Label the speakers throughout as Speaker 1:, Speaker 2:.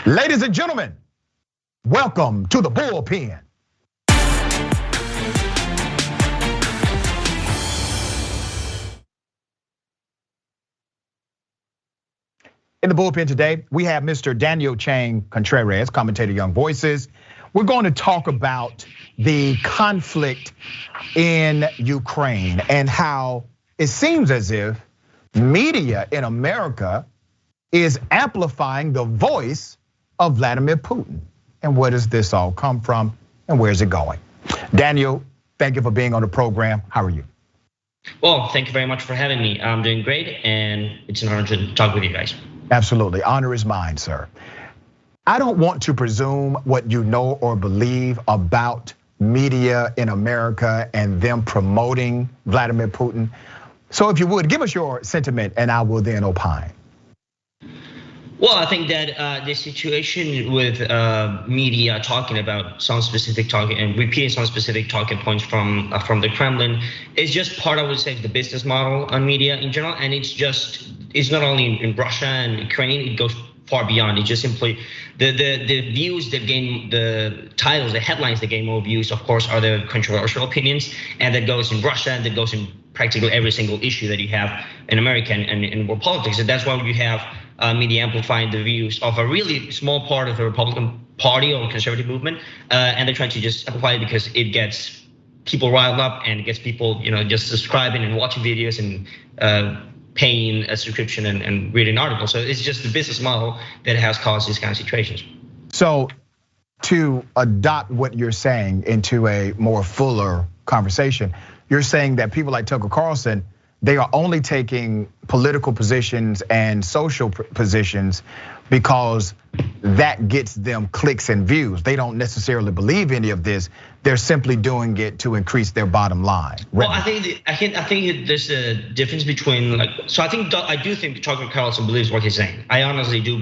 Speaker 1: Ladies and gentlemen, welcome to the Bullpen. In the Bullpen today, we have Mr. Daniel Chang Contreras, commentator Young Voices. We're going to talk about the conflict in Ukraine and how it seems as if media in America is amplifying the voice of Vladimir Putin. And where does this all come from and where's it going? Daniel, thank you for being on the program. How are you?
Speaker 2: Well, thank you very much for having me. I'm doing great and it's an honor to talk with you guys.
Speaker 1: Absolutely, honor is mine, sir. I don't want to presume what you know or believe about media in America and them promoting Vladimir Putin. So if you would, give us your sentiment and I will then opine.
Speaker 2: Well, I think that the situation with media talking about some specific talking and repeating some specific talking points from the Kremlin is just part, I would say, of the business model on media in general. And it's not only in Russia and Ukraine, it goes far beyond. It just simply the views that gain the titles, the headlines that gain more views, of course, are the controversial opinions, and that goes in Russia and that goes in practically every single issue that you have in America and in world politics. And that's why you have media amplifying the views of a really small part of the Republican Party or conservative movement, and they're trying to just amplify it because it gets people riled up and it gets people, just subscribing and watching videos and paying a subscription and reading articles. So it's just the business model that has caused these kind of situations.
Speaker 1: So to adopt what you're saying into a more fuller conversation, you're saying that people like Tucker Carlson, they are only taking political positions and social positions because that gets them clicks and views. They don't necessarily believe any of this. They're simply doing it to increase their bottom line.
Speaker 2: Well, I think there's a difference between I do think Tucker Carlson believes what he's saying. I honestly do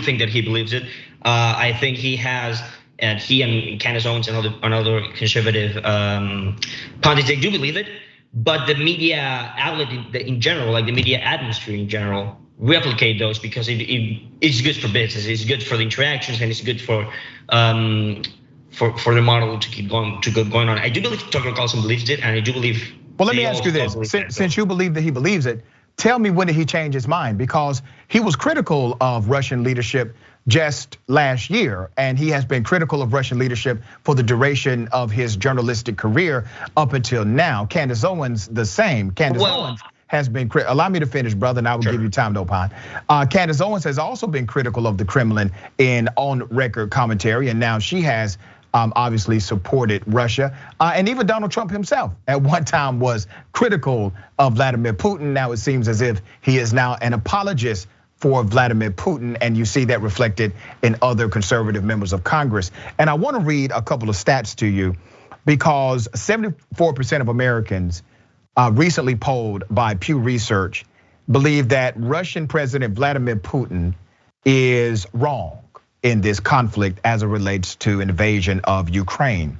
Speaker 2: think that he believes it. I think he has, and he and Candace Owens and other conservative pundits, they do believe it. But the media outlet in general, like the media atmosphere in general, replicate those because it's good for business, it's good for the interactions, and it's good for the model to keep going on. I do believe Tucker Carlson believes it, and I do believe.
Speaker 1: Well, let me ask you this: since you believe that he believes it, tell me, when did he change his mind? Because he was critical of Russian leadership just last year, and he has been critical of Russian leadership for the duration of his journalistic career up until now. Candace Owens, the same. Owens has been critical. Allow me to finish, brother, and I will give you time to opine. Candace Owens has also been critical of the Kremlin in on-record commentary, and now she has obviously supported Russia. And even Donald Trump himself at one time was critical of Vladimir Putin. Now it seems as if he is now an apologist for Vladimir Putin, and you see that reflected in other conservative members of Congress. And I want to read a couple of stats to you because 74% of Americans recently polled by Pew Research believe that Russian President Vladimir Putin is wrong in this conflict as it relates to invasion of Ukraine.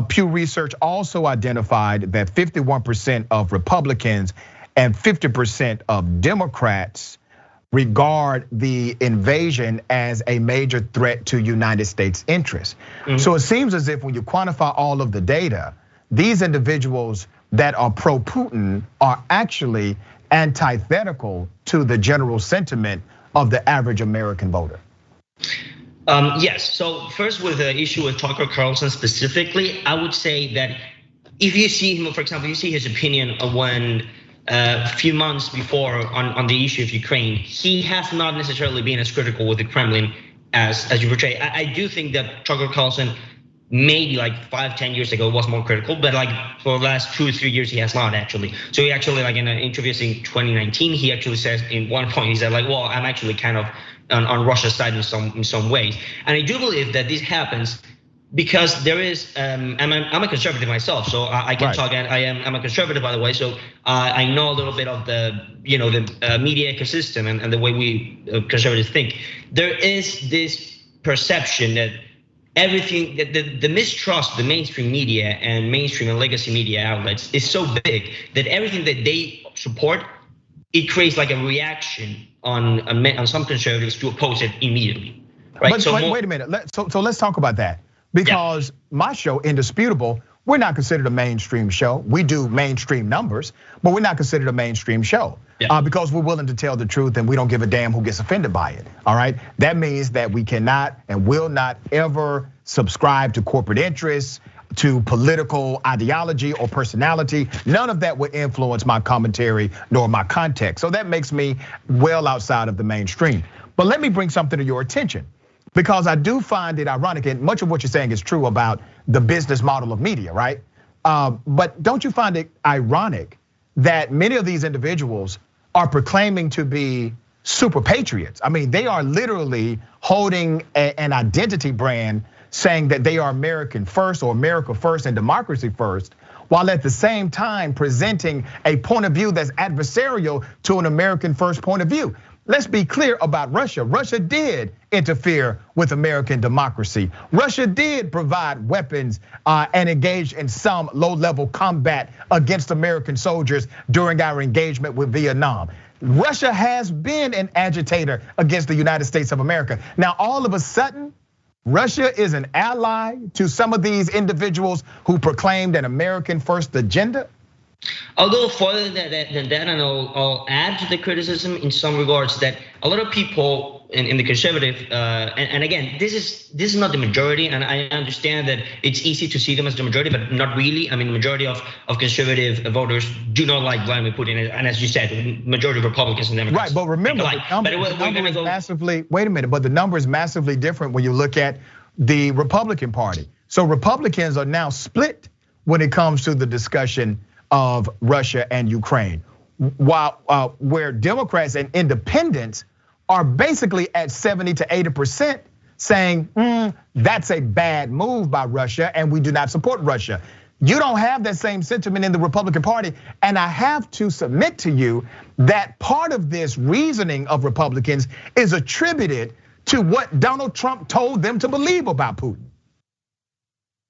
Speaker 1: Pew Research also identified that 51% of Republicans and 50% of Democrats regard the invasion as a major threat to United States interests. So it seems as if when you quantify all of the data, these individuals that are pro-Putin are actually antithetical to the general sentiment of the average American voter.
Speaker 2: Yes, so first with the issue with Tucker Carlson specifically, I would say that if you see him, for example, you see his opinion of when a few months before on the issue of Ukraine, he has not necessarily been as critical with the Kremlin as you portray. I do think that Tucker Carlson maybe like 5-10 years ago was more critical, but like for the last 2 or 3 years he has not actually. So he actually, like in an interview in 2019, he actually says in one point, he said like, well, I'm actually kind of on Russia's side in some ways. And I do believe that this happens because there is, I'm a conservative myself, so I can talk. And I'm a conservative, by the way, so I know a little bit of the media ecosystem and the way we conservatives think. There is this perception that everything, that the mistrust, the mainstream media and mainstream and legacy media outlets is so big that everything that they support, it creates like a reaction on some conservatives to oppose it immediately. right?
Speaker 1: But wait a minute. So let's talk about that, because my show, Indisputable, we're not considered a mainstream show. We do mainstream numbers, but we're not considered a mainstream show because we're willing to tell the truth and we don't give a damn who gets offended by it. All right, that means that we cannot and will not ever subscribe to corporate interests, to political ideology or personality. None of that would influence my commentary nor my context. So that makes me well outside of the mainstream. But let me bring something to your attention, because I do find it ironic, and much of what you're saying is true about the business model of media, right? But don't you find it ironic that many of these individuals are proclaiming to be super patriots? I mean, they are literally holding an identity brand, saying that they are American first or America first and democracy first, while at the same time presenting a point of view that's adversarial to an American first point of view. Let's be clear about Russia. Russia did interfere with American democracy. Russia did provide weapons and engage in some low-level combat against American soldiers during our engagement with Vietnam. Russia has been an agitator against the United States of America. Now, all of a sudden, Russia is an ally to some of these individuals who proclaimed an American first agenda?
Speaker 2: I'll go further than that, and I'll add to the criticism in some regards that a lot of people in the conservative, and again, this is not the majority, and I understand that it's easy to see them as the majority, but not really. I mean, the majority of conservative voters do not like Vladimir Putin, and as you said, majority of Republicans and Democrats.
Speaker 1: Right, but remember, the number is massively. Wait a minute, but the number is massively different when you look at the Republican Party. So Republicans are now split when it comes to the discussion of Russia and Ukraine, while where Democrats and independents are basically at 70 to 80% saying that's a bad move by Russia and we do not support Russia. You don't have that same sentiment in the Republican Party, and I have to submit to you that part of this reasoning of Republicans is attributed to what Donald Trump told them to believe about Putin.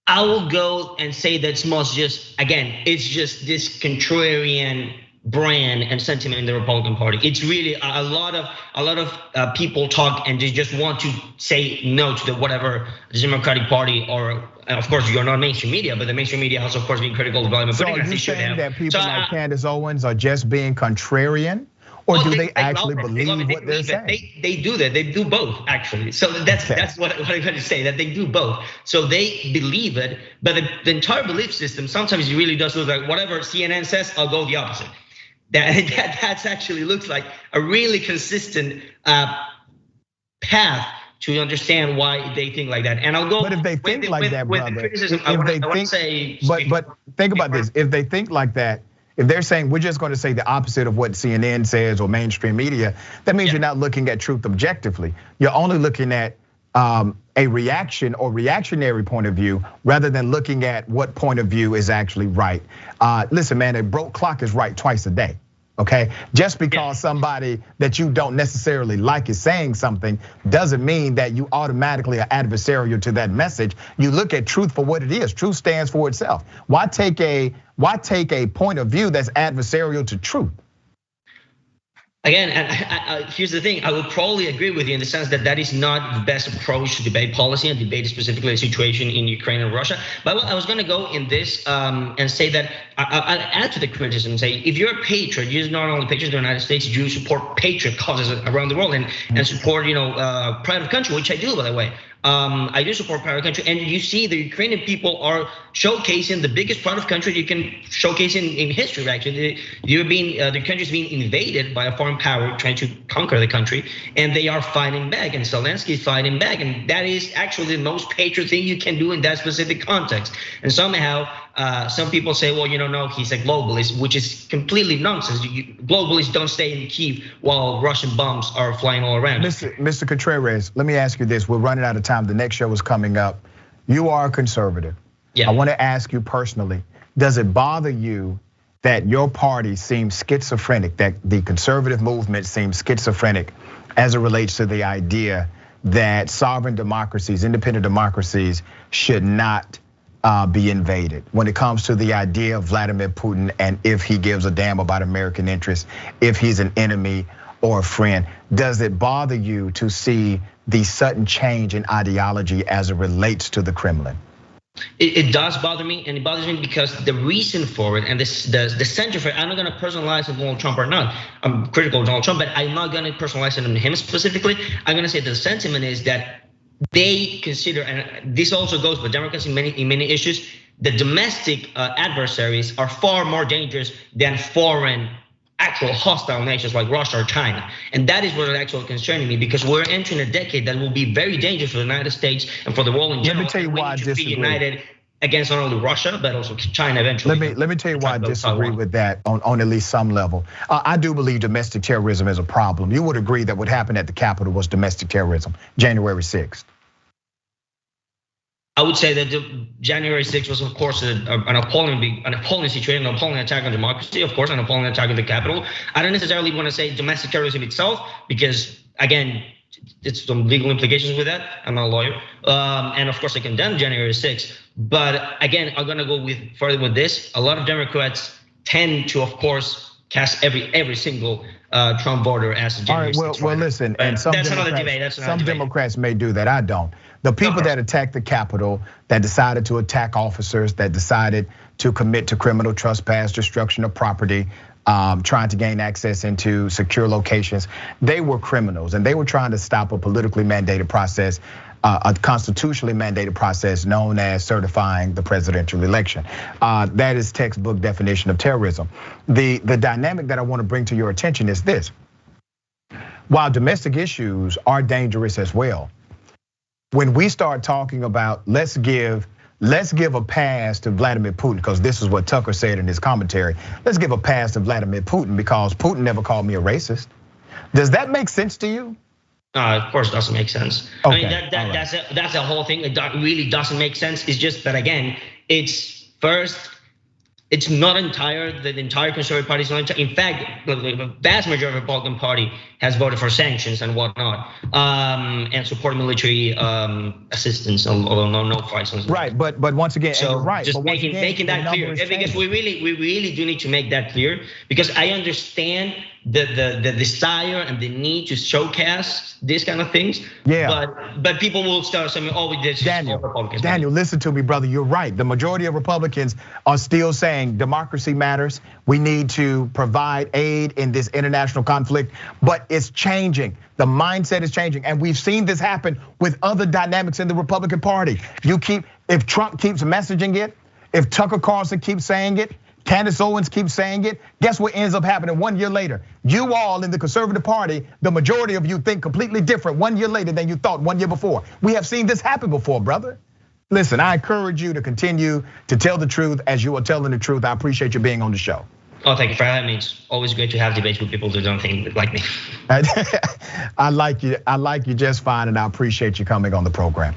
Speaker 2: I will go and say that's most just, again, it's just this contrarian brand and sentiment in the Republican Party. It's really a lot of people talk and they just want to say no to the whatever the Democratic Party, or of course you're not mainstream media, but the mainstream media has of course been critical of Vladimir Putin.
Speaker 1: So are you saying that people like Candace Owens are just being contrarian? Or do they actually believe what they're saying?
Speaker 2: They do that. They do both, actually. So that's what I'm going to say, that they do both. So they believe it, but the entire belief system sometimes it really does look like whatever CNN says, I'll go the opposite. That actually looks like a really consistent path to understand why they think like that. And I'll go.
Speaker 1: But if they think like that, brother, but think about this. If they think like that, if they're saying we're just going to say the opposite of what CNN says or mainstream media, that means you're not looking at truth objectively. You're only looking at a reaction or reactionary point of view rather than looking at what point of view is actually right. Listen, man, a broke clock is right twice a day. Okay, just because somebody that you don't necessarily like is saying something doesn't mean that you automatically are adversarial to that message. You look at truth for what it is. Truth stands for itself. Why take a point of view that's adversarial to truth?
Speaker 2: Again, and here's the thing, I would probably agree with you in the sense that that is not the best approach to debate policy and debate specifically the situation in Ukraine and Russia. But I was gonna go in this and say that, I'll add to the criticism, say if you're a patriot, you're not only patriot in the United States, you support patriot causes around the world and support, pride of country, which I do, by the way. I do support pride of country, and you see the Ukrainian people are showcasing the biggest pride of country you can showcase in history. Actually, the country's being invaded by a foreign power trying to conquer the country, and they are fighting back, and Zelensky is fighting back, and that is actually the most patriot thing you can do in that specific context. And somehow, some people say, well, no, he's a globalist, which is completely nonsense. Globalists don't stay in Kyiv while Russian bombs are flying all around.
Speaker 1: Mr. Contreras, let me ask you this. We're running out of time. The next show is coming up. You are a conservative. Yeah. I want to ask you personally, does it bother you that your party seems schizophrenic, that the conservative movement seems schizophrenic as it relates to the idea that sovereign democracies, independent democracies should not be invaded when it comes to the idea of Vladimir Putin and if he gives a damn about American interests, if he's an enemy or a friend. Does it bother you to see the sudden change in ideology as it relates to the Kremlin?
Speaker 2: It does bother me, and it bothers me because the reason for it and the center for it, I'm not gonna personalize it Donald Trump or not. I'm critical of Donald Trump, but I'm not gonna personalize it on him specifically. I'm gonna say the sentiment is that they consider, and this also goes with Democrats in many issues, the domestic adversaries are far more dangerous than foreign actual hostile nations like Russia or China. And that is what is actually concerning me, because we're entering a decade that will be very dangerous for the United States and for the world in general.
Speaker 1: Let me tell you why I disagree.
Speaker 2: Be united against not only Russia, but also China eventually.
Speaker 1: Let me tell you why I disagree with that on at least some level. I do believe domestic terrorism is a problem. You would agree that what happened at the Capitol was domestic terrorism, January 6th.
Speaker 2: I would say that the January 6th was, of course, an appalling situation, an appalling attack on democracy, of course, an appalling attack on the Capitol. I don't necessarily want to say domestic terrorism itself, because again, it's some legal implications with that. I'm not a lawyer, and of course, I condemn January 6th. But again, I'm gonna go further with this. A lot of Democrats tend to, of course, cast every single Trump voter as a January 6th.
Speaker 1: Well, listen, and some Democrats may do that. I don't. The people that attacked the Capitol, that decided to attack officers, that decided to commit to criminal trespass, destruction of property, trying to gain access into secure locations, they were criminals, and they were trying to stop a politically mandated process, a constitutionally mandated process known as certifying the presidential election. That is textbook definition of terrorism. The dynamic that I want to bring to your attention is this: while domestic issues are dangerous as well, when we start talking about let's give a pass to Vladimir Putin, because this is what Tucker said in his commentary. Let's give a pass to Vladimir Putin because Putin never called me a racist. Does that make sense to you?
Speaker 2: Of course, it doesn't make sense.
Speaker 1: Okay.
Speaker 2: I mean, that's the whole thing. It really doesn't make sense. It's just that, again, it's not the entire conservative party is not. In fact, the vast majority of the Republican Party has voted for sanctions and whatnot, and support military assistance, although no fights.
Speaker 1: Right, but once again,
Speaker 2: so
Speaker 1: you're right.
Speaker 2: Just making that clear, because we really do need to make that clear, because I understand the desire and the need to showcase these kind of things.
Speaker 1: Yeah.
Speaker 2: But people will start saying, "Oh, we did."
Speaker 1: Daniel, listen to me, brother. You're right. The majority of Republicans are still saying democracy matters. We need to provide aid in this international conflict, but it's changing. The mindset is changing, and we've seen this happen with other dynamics in the Republican Party. If Trump keeps messaging it, if Tucker Carlson keeps saying it, Candace Owens keeps saying it, guess what ends up happening 1 year later? You all in the conservative party, the majority of you think completely different 1 year later than you thought 1 year before. We have seen this happen before, brother. Listen, I encourage you to continue to tell the truth as you are telling the truth. I appreciate you being on the show.
Speaker 2: Oh, thank you for having me. It's always great to have debates with people who don't think like me.
Speaker 1: I like you just fine, and I appreciate you coming on the program.